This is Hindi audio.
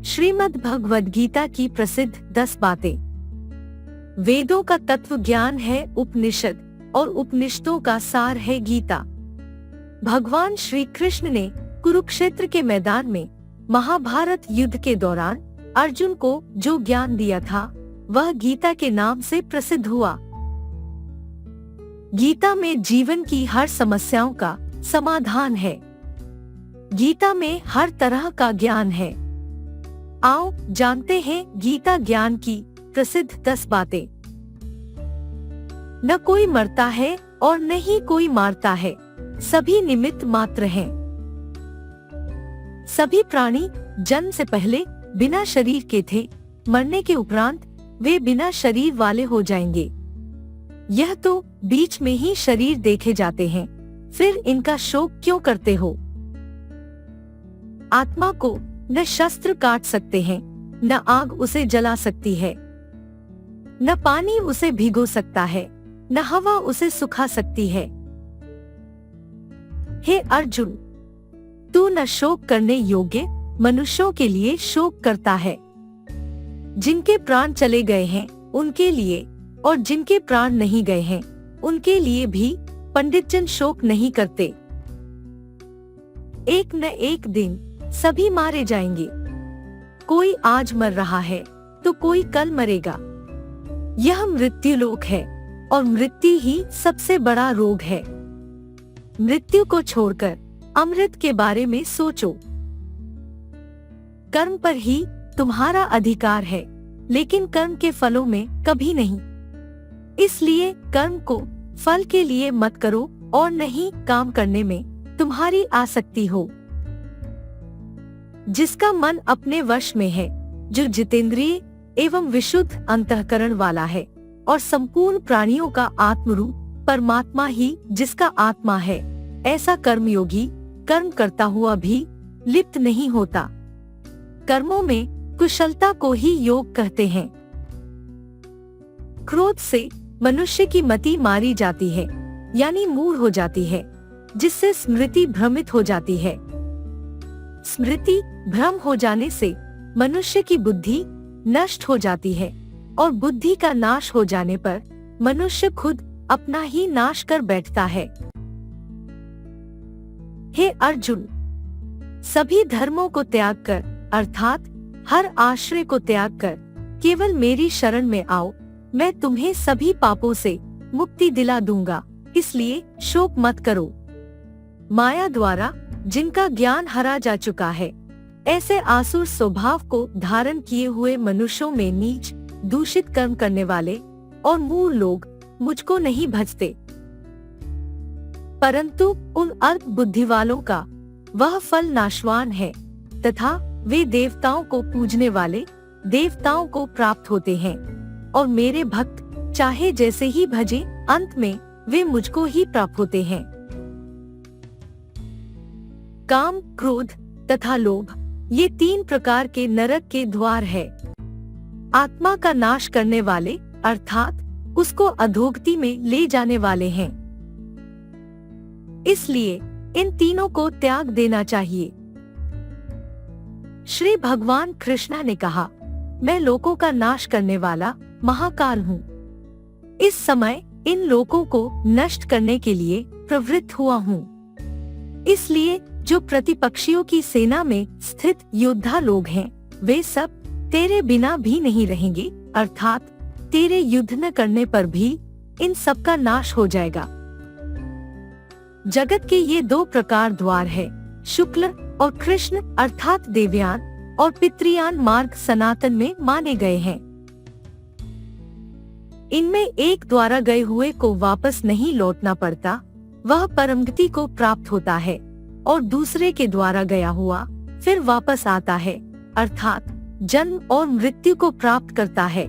श्रीमद् भगवद गीता की प्रसिद्ध 10 बातें। वेदों का तत्व ज्ञान है उपनिषद और उपनिषदों का सार है गीता। भगवान श्री कृष्ण ने कुरुक्षेत्र के मैदान में महाभारत युद्ध के दौरान अर्जुन को जो ज्ञान दिया था वह गीता के नाम से प्रसिद्ध हुआ। गीता में जीवन की हर समस्याओं का समाधान है। गीता में हर तरह का ज्ञान है। आओ जानते हैं गीता ज्ञान की प्रसिद्ध 10 बातें। न कोई मरता है और न ही कोई मारता है, सभी निमित्त मात्र हैं। सभी प्राणी जन्म से पहले बिना शरीर के थे, मरने के उपरांत वे बिना शरीर वाले हो जाएंगे। यह तो बीच में ही शरीर देखे जाते हैं, फिर इनका शोक क्यों करते हो? आत्मा को न शस्त्र काट सकते हैं, न आग उसे जला सकती है, न पानी उसे भिगो सकता है, न हवा उसे सुखा सकती है। हे अर्जुन, तू न शोक करने योग्य मनुष्यों के लिए शोक करता है। जिनके प्राण चले गए हैं उनके लिए और जिनके प्राण नहीं गए हैं उनके लिए भी पंडितजन शोक नहीं करते। एक न एक दिन सभी मारे जाएंगे। कोई आज मर रहा है तो कोई कल मरेगा। यह मृत्युलोक है और मृत्यु ही सबसे बड़ा रोग है। मृत्यु को छोड़कर अमृत के बारे में सोचो। कर्म पर ही तुम्हारा अधिकार है, लेकिन कर्म के फलों में कभी नहीं। इसलिए कर्म को फल के लिए मत करो और नहीं काम करने में तुम्हारी आसक्ति हो। जिसका मन अपने वश में है, जो जितेंद्रिय एवं विशुद्ध अंतःकरण वाला है और संपूर्ण प्राणियों का आत्मरूप परमात्मा ही जिसका आत्मा है, ऐसा कर्मयोगी कर्म करता हुआ भी लिप्त नहीं होता। कर्मों में कुशलता को ही योग कहते हैं। क्रोध से मनुष्य की मति मारी जाती है, यानी मूढ़ हो जाती है, जिससे स्मृति भ्रमित हो जाती है। स्मृति भ्रम हो जाने से मनुष्य की बुद्धि नष्ट हो जाती है और बुद्धि का नाश हो जाने पर मनुष्य खुद अपना ही नाश कर बैठता है। हे अर्जुन, सभी धर्मों को त्याग कर अर्थात हर आश्रय को त्याग कर केवल मेरी शरण में आओ, मैं तुम्हें सभी पापों से मुक्ति दिला दूंगा। इसलिए शोक मत करो। माया द्वारा जिनका ज्ञान हरा जा चुका है, ऐसे आसुर स्वभाव को धारण किए हुए मनुष्यों में नीच दूषित कर्म करने वाले और मूढ़ लोग मुझको नहीं भजते, परंतु उन अल्प बुद्धि वालों का वह फल नाशवान है तथा वे देवताओं को पूजने वाले देवताओं को प्राप्त होते हैं और मेरे भक्त चाहे जैसे ही भजे अंत में वे मुझको ही प्राप्त होते हैं। काम, क्रोध तथा लोभ ये 3 प्रकार के नरक के द्वार है। आत्मा का नाश करने वाले अर्थात उसको अधोगति में ले जाने वाले हैं। इसलिए इन तीनों को त्याग देना चाहिए। श्री भगवान कृष्ण ने कहा, मैं लोकों का नाश करने वाला महाकाल हूँ। इस समय इन लोकों को नष्ट करने के लिए प्रवृत्त हुआ हूँ। इसलिए जो प्रतिपक्षियों की सेना में स्थित योद्धा लोग हैं, वे सब तेरे बिना भी नहीं रहेंगे, अर्थात तेरे युद्ध न करने पर भी इन सब का नाश हो जाएगा। जगत के ये 2 प्रकार द्वार है, शुक्ल और कृष्ण अर्थात देवयान और पितृयान मार्ग सनातन में माने गए हैं। इनमें एक द्वारा गए हुए को वापस नहीं लौटना पड़ता, वह परमगति को प्राप्त होता है, और दूसरे के द्वारा गया हुआ फिर वापस आता है, अर्थात जन्म और मृत्यु को प्राप्त करता है।